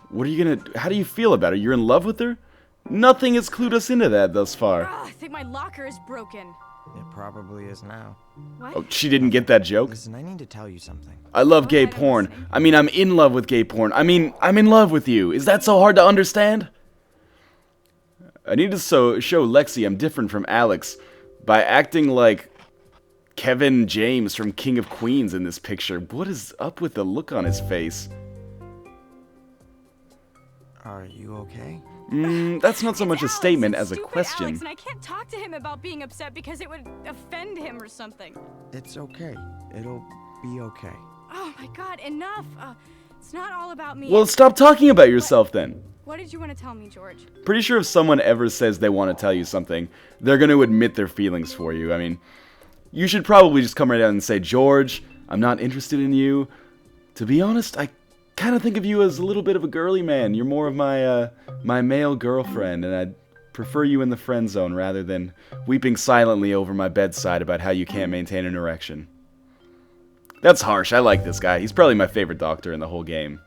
What are you gonna... How do you feel about her? You're in love with her? Nothing has clued us into that thus far. I think my locker is broken. It probably is now. What? Oh, she didn't get that joke? Listen, I need to tell you something. I love gay I'm porn. listening. I mean, I'm in love with gay porn. I mean, I'm in love with you. Is that so hard to understand? I need to show Lexi I'm different from Alex by acting like Kevin James from King of Queens in this picture. What is up with the look on his face? Are you okay? That's not so much a Alex, statement it's as a stupid question. Alex, and I can't talk to him about being upset because it would offend him or something. It's okay. It'll be okay. Oh my god, enough. It's not all about me. Well, stop talking about yourself then. What did you want to tell me, George? Pretty sure if someone ever says they want to tell you something, they're going to admit their feelings for you. I mean, you should probably just come right out and say, George, I'm not interested in you. To be honest, I kind of think of you as a little bit of a girly man. You're more of my male girlfriend, and I'd prefer you in the friend zone rather than weeping silently over my bedside about how you can't maintain an erection. That's harsh. I like this guy. He's probably my favorite doctor in the whole game.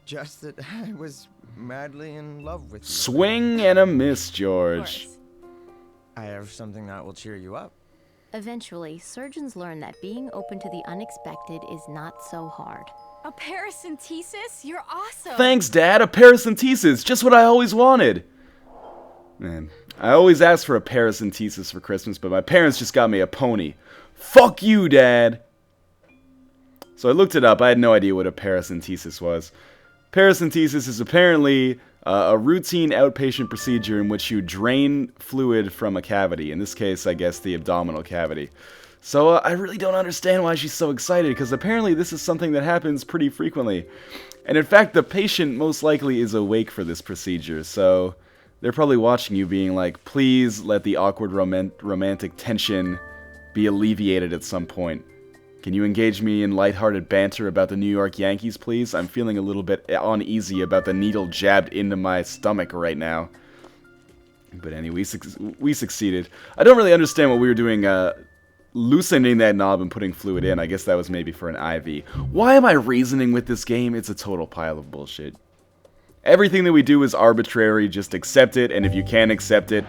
Just that I was madly in love with you. Swing and a miss, Of George. course. I have something that will cheer you up. Eventually, surgeons learn that being open to the unexpected is not so hard. A paracentesis? You're awesome. Thanks, Dad. A paracentesis. Just what I always wanted. Man, I always asked for a paracentesis for Christmas, but my parents just got me a pony. Fuck you, Dad. So I looked it up. I had no idea what a paracentesis was. Paracentesis is apparently a routine outpatient procedure in which you drain fluid from a cavity. In this case, I guess the abdominal cavity. So I really don't understand why she's so excited, because apparently this is something that happens pretty frequently. And in fact, the patient most likely is awake for this procedure, so they're probably watching you being like, please let the awkward romantic tension be alleviated at some point. Can you engage me in lighthearted banter about the New York Yankees, please? I'm feeling a little bit uneasy about the needle jabbed into my stomach right now. But anyway, we succeeded. I don't really understand what we were doing, loosening that knob and putting fluid in. I guess that was maybe for an IV. Why am I reasoning with this game? It's a total pile of bullshit. Everything that we do is arbitrary. Just accept it, and if you can't accept it,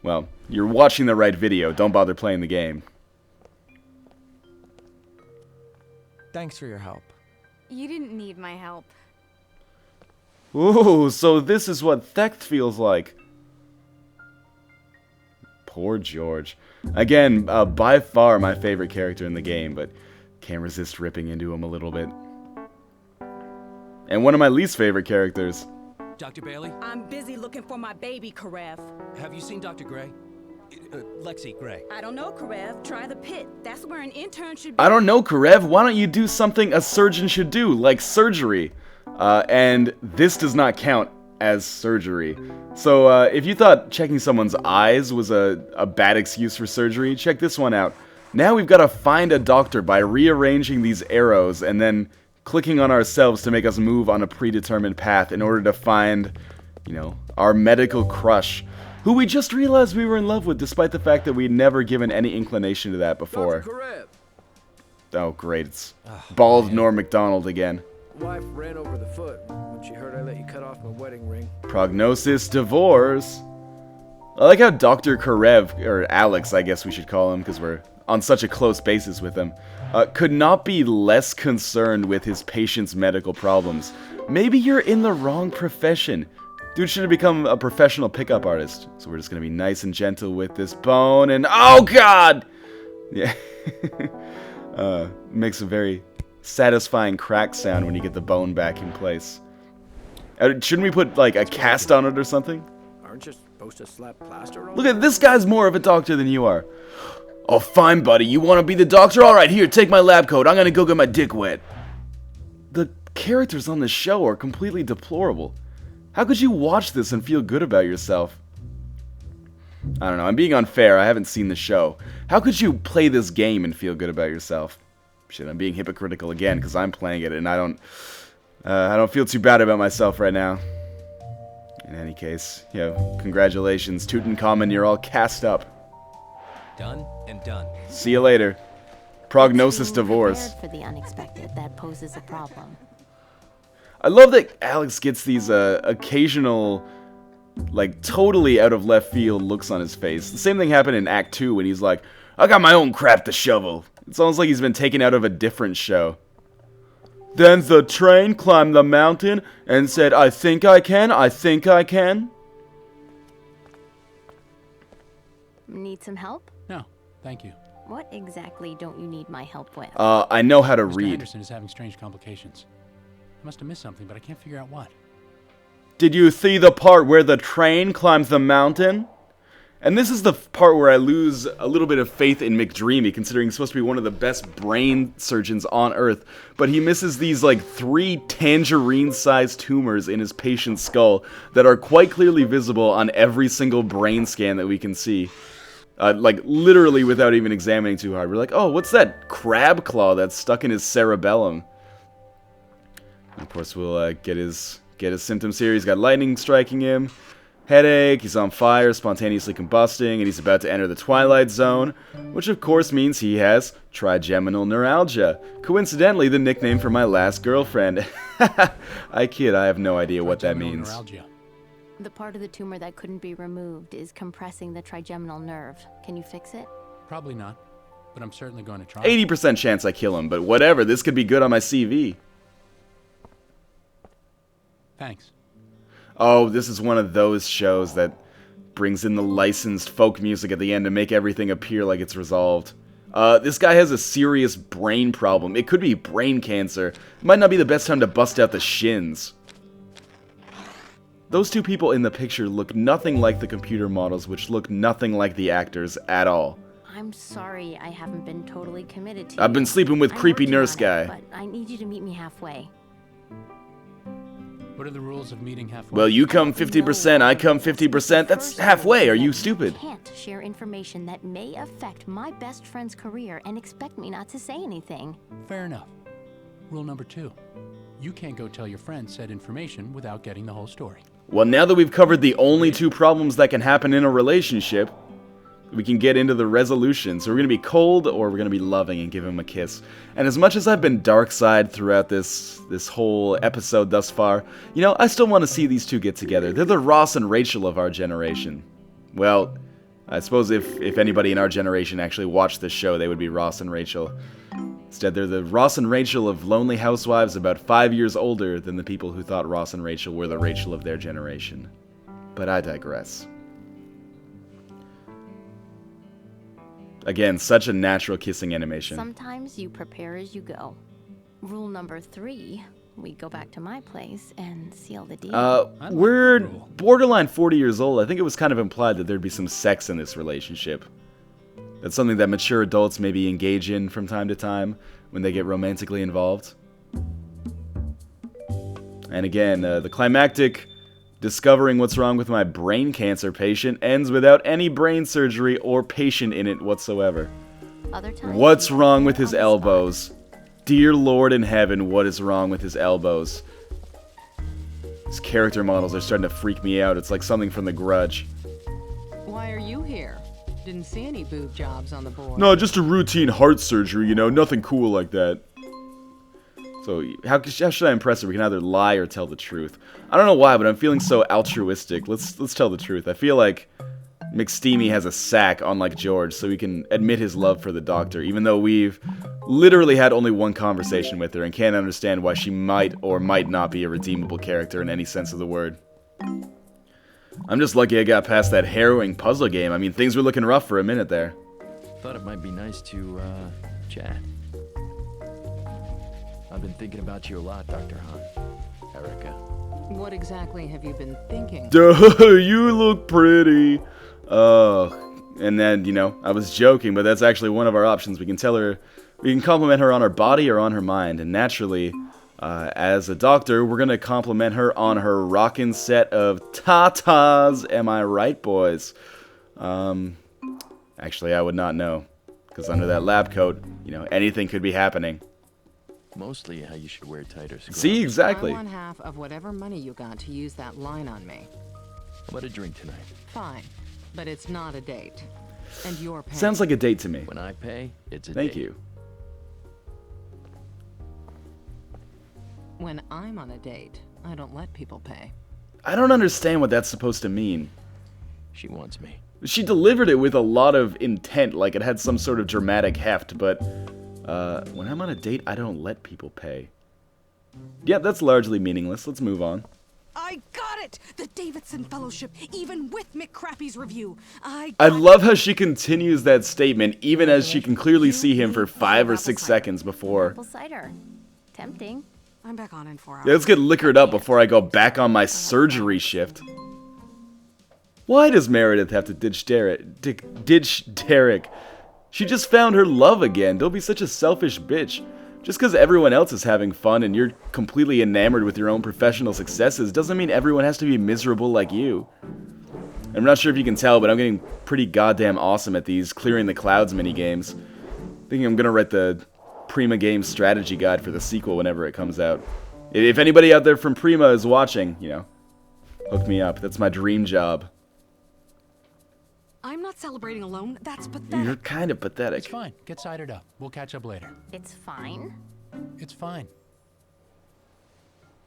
well, you're watching the right video. Don't bother playing the game. Thanks for your help. You didn't need my help. Ooh, so this is what theft feels like. Poor George. Again, by far my favorite character in the game, but can't resist ripping into him a little bit. And one of my least favorite characters. Dr. Bailey, I'm busy looking for my baby, Karev. have you seen Dr. Gray? Lexi Gray. I don't know, Karev. Try the pit. That's where an intern should be. I don't know, Karev. Why don't you do something a surgeon should do, like surgery? And this does not count as surgery. So if you thought checking someone's eyes was a bad excuse for surgery, check this one out. Now we've got to find a doctor by rearranging these arrows and then clicking on ourselves to make us move on a predetermined path in order to find, you know, our medical crush, who we just realized we were in love with despite the fact that we'd never given any inclination to that before. Oh, great. It's bald Norm Macdonald again. Wife ran over the foot when she heard I let you cut off my wedding ring. Prognosis, divorce. I like how Dr. Karev, or Alex I guess we should call him because we're on such a close basis with him, could not be less concerned with his patient's medical problems. Maybe you're in the wrong profession. Dude should have become a professional pickup artist. So we're just going to be nice and gentle with this bone and... Oh, God! Yeah. Makes a very satisfying crack sound when you get the bone back in place. Shouldn't we put, like, a cast on it or something? Aren't you supposed to slap plaster on? Look at this guy's more of a doctor than you are. Oh, fine, buddy. You want to be the doctor? All right, here, take my lab coat. I'm going to go get my dick wet. The characters on this show are completely deplorable. How could you watch this and feel good about yourself? I don't know. I'm being unfair. I haven't seen the show. How could you play this game and feel good about yourself? Shit, I'm being hypocritical again because I'm playing it and I don't feel too bad about myself right now. In any case, you know, congratulations, Tutankhamun. You're all cast up. Done and done. See you later. Prognosis, It's being divorce. prepared for the unexpected that poses a problem. I love that Alex gets these occasional, like, totally out of left field looks on his face. The same thing happened in Act 2 when he's like, I got my own crap to shovel. It's almost like he's been taken out of a different show. Then the train climbed the mountain and said, I think I can, I think I can. Need some help? No, thank you. What exactly don't you need my help with? I know how to Mr. read. Henderson is having strange complications. I must have missed something, but I can't figure out what. Did you see the part where the train climbs the mountain? And this is the part where I lose a little bit of faith in McDreamy, considering he's supposed to be one of the best brain surgeons on Earth. But he misses these, like, 3 tangerine-sized tumors in his patient's skull that are quite clearly visible on every single brain scan that we can see. Like, literally without even examining too hard. We're like, oh, what's that crab claw that's stuck in his cerebellum? And of course, we'll get his symptoms here. He's got lightning striking him, headache, he's on fire, spontaneously combusting, and he's about to enter the Twilight Zone, which of course means he has trigeminal neuralgia. Coincidentally, the nickname for my last girlfriend. I kid, I have no idea what that means. Neuralgia. The part of the tumor that couldn't be removed is compressing the trigeminal nerve. Can you fix it? Probably not, but I'm certainly going to try. 80% chance I kill him, but whatever, this could be good on my CV. Thanks. Oh, this is one of those shows that brings in the licensed folk music at the end to make everything appear like it's resolved. This guy has a serious brain problem. It could be brain cancer. It might not be the best time to bust out the shins. Those two people in the picture look nothing like the computer models, which look nothing like the actors at all. I'm sorry I haven't been totally committed to I've you. been sleeping with I'm creepy working nurse on it, guy. but I need you to meet me halfway. What are the rules of meeting halfway? Well, you come 50%, I come 50%. That's First halfway. rule Are is you that stupid? Can't share information that may affect my best friend's career and expect me not to say anything. Fair enough. Rule number 2. You can't go tell your friend said information without getting the whole story. Well, now that we've covered the only 2 problems that can happen in a relationship, we can get into the resolution. So we're going to be cold or we're going to be loving and give him a kiss. And as much as I've been dark side throughout this whole episode thus far, you know, I still want to see these 2 get together. They're the Ross and Rachel of our generation. Well, I suppose if anybody in our generation actually watched this show, they would be Ross and Rachel. Instead, they're the Ross and Rachel of lonely housewives about 5 years older than the people who thought Ross and Rachel were the Rachel of their generation. But I digress. Again, such a natural kissing animation. Sometimes you prepare as you go. Rule number 3, we go back to my place and seal the deal. We're borderline 40 years old. I think it was kind of implied that there'd be some sex in this relationship. That's something that mature adults maybe engage in from time to time when they get romantically involved. And again, the climactic discovering what's wrong with my brain cancer patient ends without any brain surgery or patient in it whatsoever. Other times, What's you wrong are with on his the spot. elbows? Dear Lord in heaven, what is wrong with his elbows? These character models are starting to freak me out. It's like something from The Grudge. Why are you here? Didn't see any boob jobs on the board. No, just a routine heart surgery, you know, nothing cool like that. So, how should I impress her? We can either lie or tell the truth. I don't know why, but I'm feeling so altruistic. Let's tell the truth. I feel like McSteamy has a sack, unlike George, so we can admit his love for the doctor, even though we've literally had only one conversation with her and can't understand why she might or might not be a redeemable character in any sense of the word. I'm just lucky I got past that harrowing puzzle game. I mean, things were looking rough for a minute there. Thought it might be nice to, chat. I've been thinking about you a lot, Dr. Hahn. Erica. What exactly have you been thinking? Duh, you look pretty. And then, you know, I was joking, but that's actually one of our options. We can tell her, we can compliment her on her body or on her mind. And naturally, as a doctor, we're going to compliment her on her rockin' set of tatas. Am I right, boys? Actually, I would not know. Because under that lab coat, you know, anything could be happening. Mostly how you should wear tighter scrubs. See, exactly. I want half of whatever money you got to use that line on me. How about a drink tonight? Fine, but it's not a date. And you're paying. Sounds like a date to me. When I pay, it's a Thank date. you. When I'm on a date, I don't let people pay. I don't understand what that's supposed to mean. She wants me. She delivered it with a lot of intent, like it had some sort of dramatic heft, but when I'm on a date, I don't let people pay. Yeah, that's largely meaningless. Let's move on. I got it! The Davidson Fellowship, even with McCrappy's review. I love how she continues that statement, even as she can clearly see him for 5 or 6 seconds before. Apple cider. Tempting. I'm back on in 4 hours. Yeah, let's get liquored up before I go back on my surgery shift. Why does Meredith have to ditch Derek? She just found her love again. Don't be such a selfish bitch. Just because everyone else is having fun and you're completely enamored with your own professional successes doesn't mean everyone has to be miserable like you. I'm not sure if you can tell, but I'm getting pretty goddamn awesome at these clearing the clouds minigames. Thinking I'm gonna write the Prima Games strategy guide for the sequel whenever it comes out. If anybody out there from Prima is watching, you know, hook me up. That's my dream job. I'm not celebrating alone. That's pathetic. You're kind of pathetic. It's fine. Get cidered up. We'll catch up later. It's fine. It's fine.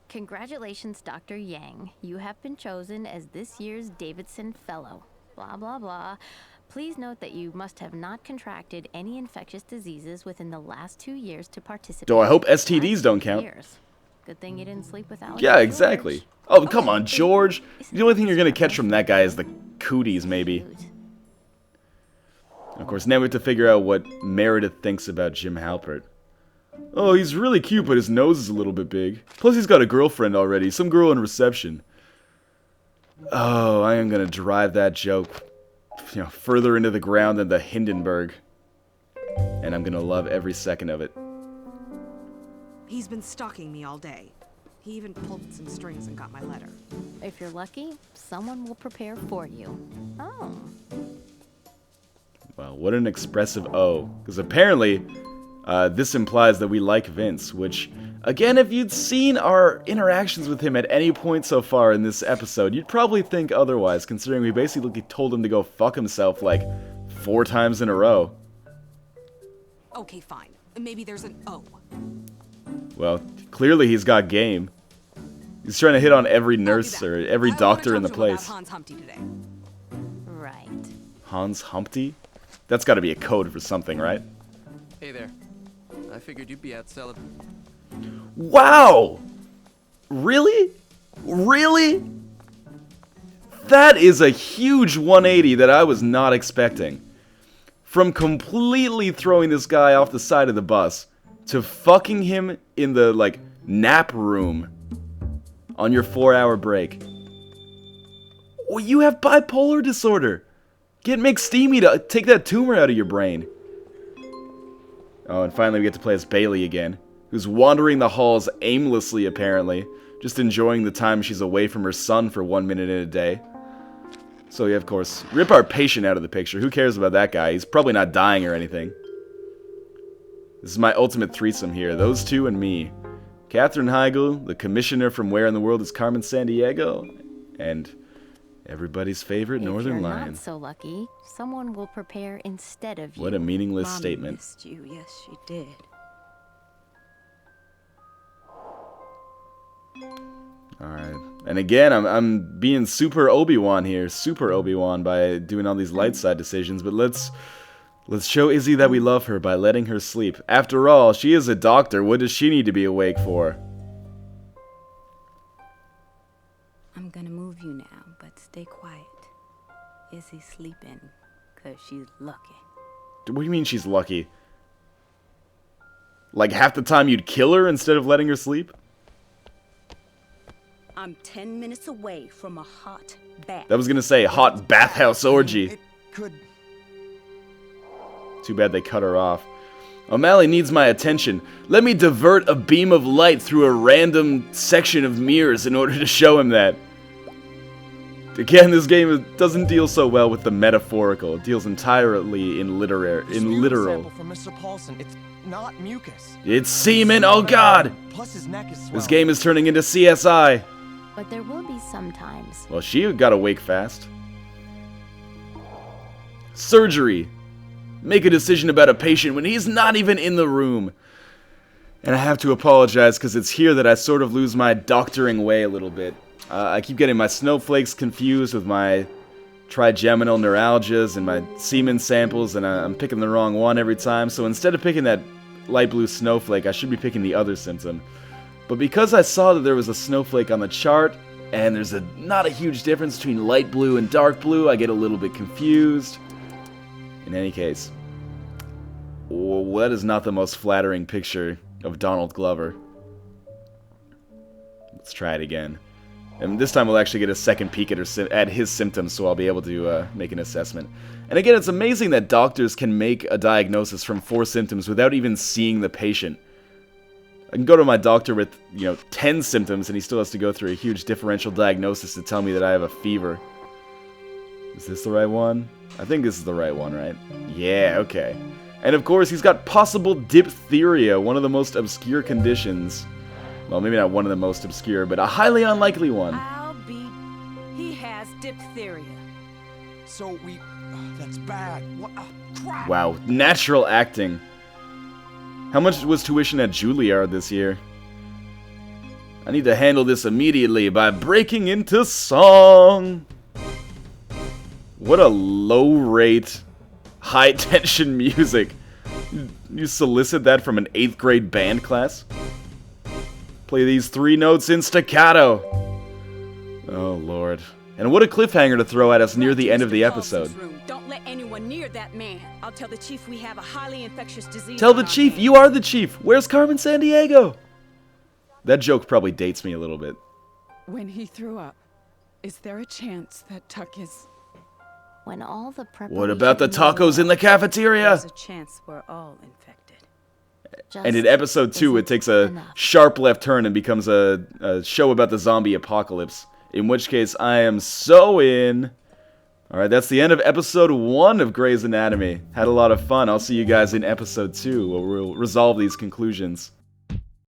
Congratulations, Dr. Yang. You have been chosen as this year's Davidson Fellow. Blah, blah, blah. Please note that you must have not contracted any infectious diseases within the last 2 years to participate. Though I hope STDs don't count. Good thing you didn't sleep with Alex. Yeah, exactly. Oh, come on, George. The only thing you're gonna catch from that guy is the cooties, maybe. Of course, now we have to figure out what Meredith thinks about Jim Halpert. Oh, he's really cute, but his nose is a little bit big. Plus, he's got a girlfriend already. Some girl in reception. Oh, I am gonna drive that joke, you know, further into the ground than the Hindenburg. And I'm gonna love every second of it. He's been stalking me all day. He even pulled some strings and got my letter. If you're lucky, someone will prepare for you. Oh. Wow, what an expressive O. Because apparently, this implies that we like Vince, which, again, if you'd seen our interactions with him at any point so far in this episode, you'd probably think otherwise, considering we basically told him to go fuck himself like 4 times in a row. Okay, fine. Maybe there's an O. Well, clearly he's got game. He's trying to hit on every nurse or every doctor in the place. Hans Humpty today. Right. Hans Humpty? That's got to be a code for something, right? Hey there. I figured you'd be out celebrating. Wow! Really? Really? That is a huge 180 that I was not expecting. From completely throwing this guy off the side of the bus to fucking him in the, like, nap room on your 4-hour break. Well, you have bipolar disorder. Get McSteamy to take that tumor out of your brain. Oh, and finally we get to play as Bailey again, who's wandering the halls aimlessly, apparently, just enjoying the time she's away from her son for 1 minute in a day. So yeah, of course, rip our patient out of the picture. Who cares about that guy? He's probably not dying or anything. This is my ultimate threesome here. Those two and me. Katherine Heigl, the commissioner from Where in the World is Carmen Sandiego, and everybody's favorite Northernlion. If you're not so lucky, someone will prepare instead of you. What a meaningless Mommy statement. missed you. Yes, she did. Alright. And again, I'm being super Obi-Wan here. Super Obi-Wan by doing all these light side decisions. But let's show Izzy that we love her by letting her sleep. After all, she is a doctor. What does she need to be awake for? I'm gonna move you now, but stay quiet. Izzy's sleeping, 'cause she's lucky. What do you mean she's lucky? Like half the time you'd kill her instead of letting her sleep? I'm 10 minutes away from a hot bath. That was gonna say hot bathhouse orgy. It could. Too bad they cut her off. O'Malley needs my attention. Let me divert a beam of light through a random section of mirrors in order to show him that. Again, this game doesn't deal so well with the metaphorical. It deals entirely in literal. Sample from Mr. Paulson. It's not mucus. It's semen. Oh God! Plus his neck is swelling. This game is turning into CSI. But there will be some times. Well, she got to wake fast. Surgery. Make a decision about a patient when he's not even in the room. And I have to apologize because it's here that I sort of lose my doctoring way a little bit. I keep getting my snowflakes confused with my trigeminal neuralgias and my semen samples, and I'm picking the wrong one every time. So instead of picking that light blue snowflake, I should be picking the other symptom. But because I saw that there was a snowflake on the chart, and there's not a huge difference between light blue and dark blue, I get a little bit confused. In any case, that is not the most flattering picture of Donald Glover. Let's try it again. And this time we'll actually get a second peek at his symptoms, so I'll be able to make an assessment. And again, it's amazing that doctors can make a diagnosis from 4 symptoms without even seeing the patient. I can go to my doctor with, 10 symptoms, and he still has to go through a huge differential diagnosis to tell me that I have a fever. Is this the right one? I think this is the right one, right? Yeah, okay. And of course, he's got possible diphtheria, one of the most obscure conditions. Well, maybe not one of the most obscure, but a highly unlikely one. He has diphtheria. So that's bad. What? Crap. Wow, natural acting. How much was tuition at Juilliard this year? I need to handle this immediately by breaking into song. What a low-rate, high-tension music. You solicit that from an 8th grade band class? Play these 3 notes in staccato. Oh, Lord. And what a cliffhanger to throw at us near the end of the episode. Don't let anyone near that man. I'll tell the chief we have a highly infectious disease. Tell the chief, you are the chief. Where's Carmen Sandiego? That joke probably dates me a little bit. When he threw up, is there a chance that Tuck is... When all the What about the tacos in the cafeteria? There's a chance we're all infected. And in episode 2, it takes a sharp left turn and becomes a show about the zombie apocalypse. In which case, I am so in. Alright, that's the end of episode 1 of Grey's Anatomy. Had a lot of fun. I'll see you guys in episode 2, where we'll resolve these conclusions.